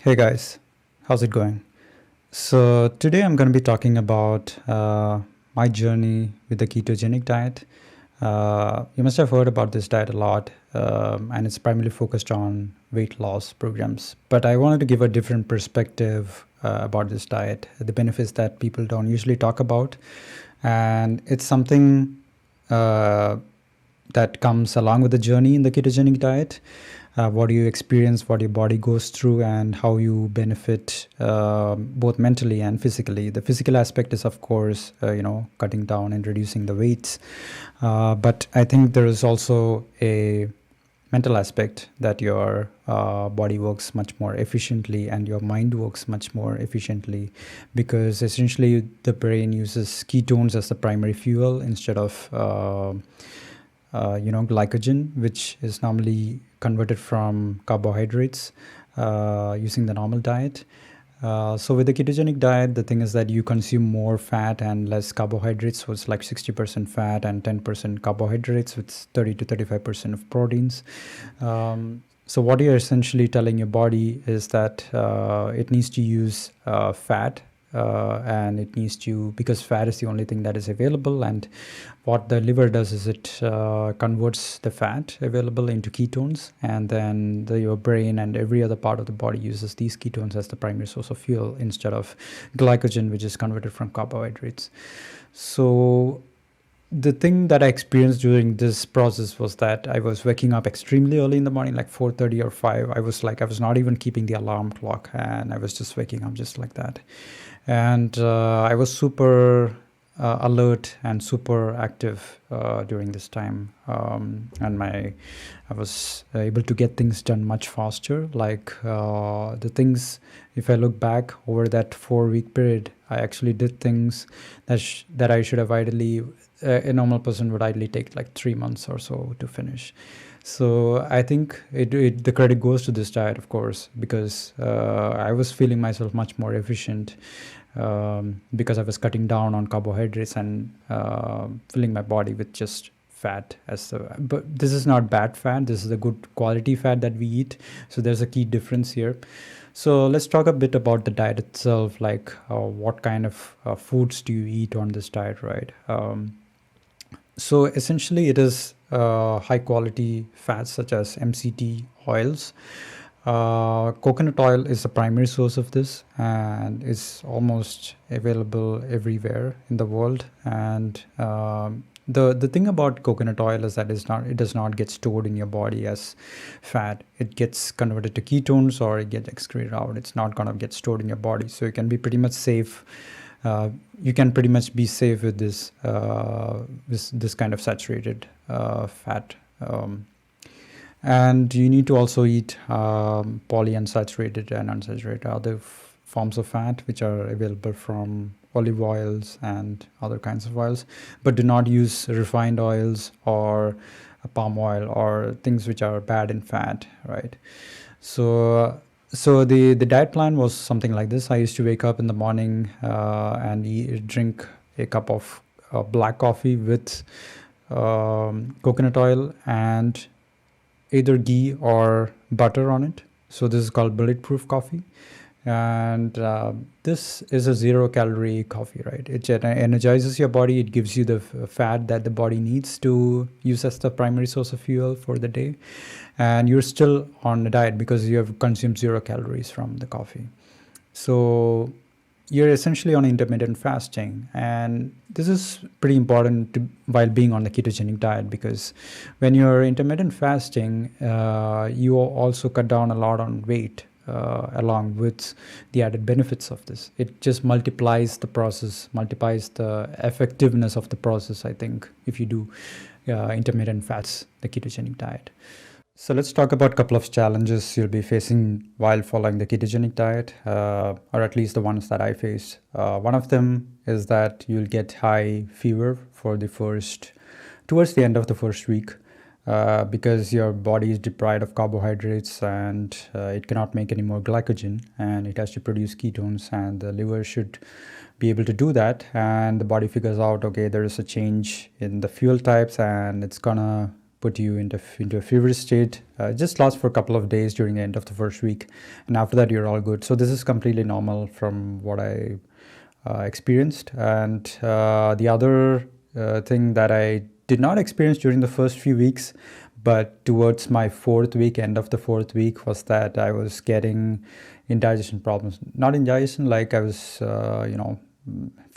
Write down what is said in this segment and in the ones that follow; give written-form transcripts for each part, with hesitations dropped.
Hey guys, how's it going? So, today I'm going to be talking about my journey with the ketogenic diet. You must have heard about this diet a lot, and it's primarily focused on weight loss programs. But I wanted to give a different perspective about this diet, the benefits that people don't usually talk about. And it's something uh, that comes along with the journey in the ketogenic diet. What do you experience, what your body goes through, and how you benefit both mentally and physically. The physical aspect is, of course, cutting down and reducing the weights. But I think there is also a mental aspect that your body works much more efficiently and your mind works much more efficiently, because essentially the brain uses ketones as the primary fuel instead of glycogen, which is normally converted from carbohydrates using the normal diet. So with the ketogenic diet, the thing is that you consume more fat and less carbohydrates. So it's like 60% fat and 10% carbohydrates with 30 to 35% of proteins. So what you're essentially telling your body is that it needs to use fat, and it needs to, because fat is the only thing that is available. And what the liver does is it converts the fat available into ketones, and then your brain and every other part of the body uses these ketones as the primary source of fuel instead of glycogen, which is converted from carbohydrates. So the thing that I experienced during this process was that I was waking up extremely early in the morning, like 4:30 or 5. I was not even keeping the alarm clock, and I was just waking up just like that. And I was super alert and super active during this time, and I was able to get things done much faster. Like the things, if I look back over that 4 week period, I actually did things that I should have ideally, a normal person would ideally take like 3 months or so to finish. So I think the credit goes to this diet, of course, because I was feeling myself much more efficient, because I was cutting down on carbohydrates and filling my body with just fat. But this is not bad fat. This is a good quality fat that we eat. So there's a key difference here. So let's talk a bit about the diet itself. Like what kind of foods do you eat on this diet, right? So essentially, it is high quality fats such as MCT oils. Coconut oil is the primary source of this, and it's almost available everywhere in the world. And the thing about coconut oil is that it does not get stored in your body as fat. It gets converted to ketones or it gets excreted out. It's not going to get stored in your body, so you can be pretty much safe. You can pretty much be safe with this kind of saturated fat. And you need to also eat polyunsaturated and unsaturated other forms of fat, which are available from olive oils and other kinds of oils. But do not use refined oils or palm oil or things which are bad in fat, right? So the diet plan was something like this. I used to wake up in the morning and drink a cup of black coffee with coconut oil and either ghee or butter on it. So this is called bulletproof coffee. And this is a 0 calorie coffee, right? It energizes your body. It gives you the fat that the body needs to use as the primary source of fuel for the day. And you're still on a diet because you have consumed 0 calories from the coffee. So you're essentially on intermittent fasting, and this is pretty important while being on the ketogenic diet, because when you're intermittent fasting, you also cut down a lot on weight, along with the added benefits of this. It just multiplies the process, multiplies the effectiveness of the process, I think, if you do intermittent fats, the ketogenic diet. So let's talk about a couple of challenges you'll be facing while following the ketogenic diet, or at least the ones that I faced. One of them is that you'll get high fever towards the end of the first week, because your body is deprived of carbohydrates and it cannot make any more glycogen, and it has to produce ketones, and the liver should be able to do that. And the body figures out, okay, there is a change in the fuel types, and it's gonna put you into a feverish state. It just lasts for a couple of days during the end of the first week, and after that you're all good. So this is completely normal from what I experienced. And the other thing that I did not experience during the first few weeks, but towards my fourth week, end of the fourth week, was that I was getting indigestion problems. Not indigestion, like I was,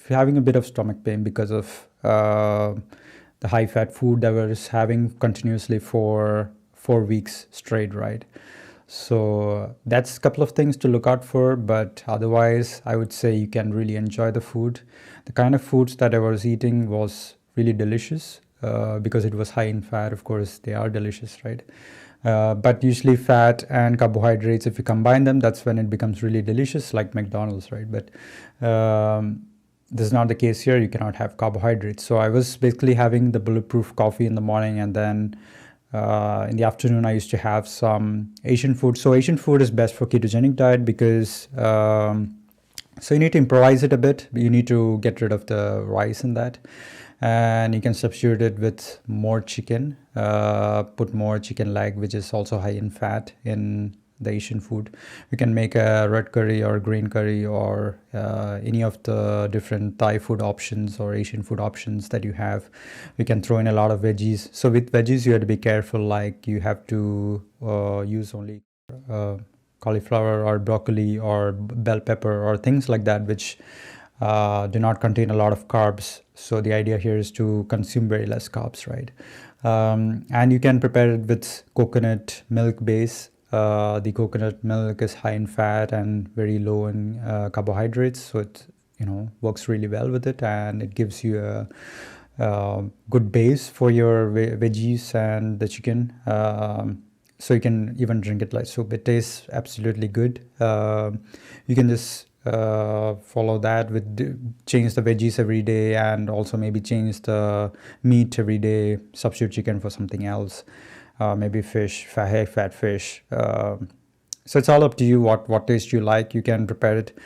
having a bit of stomach pain because of the high fat food that I was having continuously for 4 weeks straight, right? So that's a couple of things to look out for, but otherwise I would say you can really enjoy the food. The kind of foods that I was eating was really delicious because it was high in fat. Of course, they are delicious, right? But usually fat and carbohydrates, if you combine them, that's when it becomes really delicious, like McDonald's, right? But this is not the case here. You cannot have carbohydrates. So I was basically having the bulletproof coffee in the morning, and then in the afternoon I used to have some Asian food. So Asian food is best for ketogenic diet because so you need to improvise it a bit. You need to get rid of the rice in that, and you can substitute it with more chicken, put more chicken leg, which is also high in fat in the Asian food. You can make a red curry or green curry or any of the different Thai food options or Asian food options that you have. You can throw in a lot of veggies. So with veggies you have to be careful, like you have to use only cauliflower or broccoli or bell pepper or things like that, which do not contain a lot of carbs. So the idea here is to consume very less carbs, right? And you can prepare it with coconut milk base. The coconut milk is high in fat and very low in carbohydrates, so it works really well with it, and it gives you a good base for your veggies and the chicken. So you can even drink it like soup. It tastes absolutely good. You can just follow that with change the veggies every day, and also maybe change the meat every day, substitute chicken for something else, maybe fish, high fat fish. So it's all up to you what taste you like. You can prepare it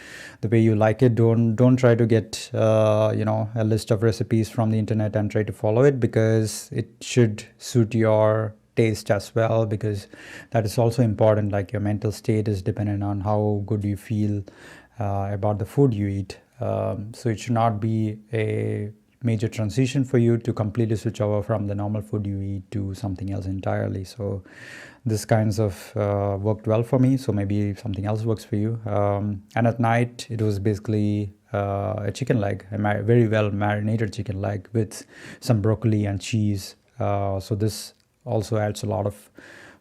the way you like it. Don't try to get a list of recipes from the internet and try to follow it, because it should suit your taste as well, because that is also important. Like your mental state is dependent on how good you feel about the food you eat. So it should not be a major transition for you to completely switch over from the normal food you eat to something else entirely. So this kinds of worked well for me, so maybe something else works for you. And at night it was basically a chicken leg, a very well marinated chicken leg with some broccoli and cheese. So this also adds a lot of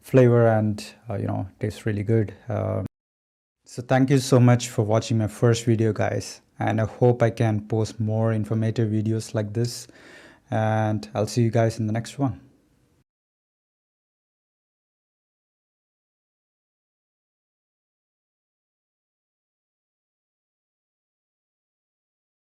flavor and tastes really good. So thank you so much for watching my first video, guys, and I hope I can post more informative videos like this, and I'll see you guys in the next one.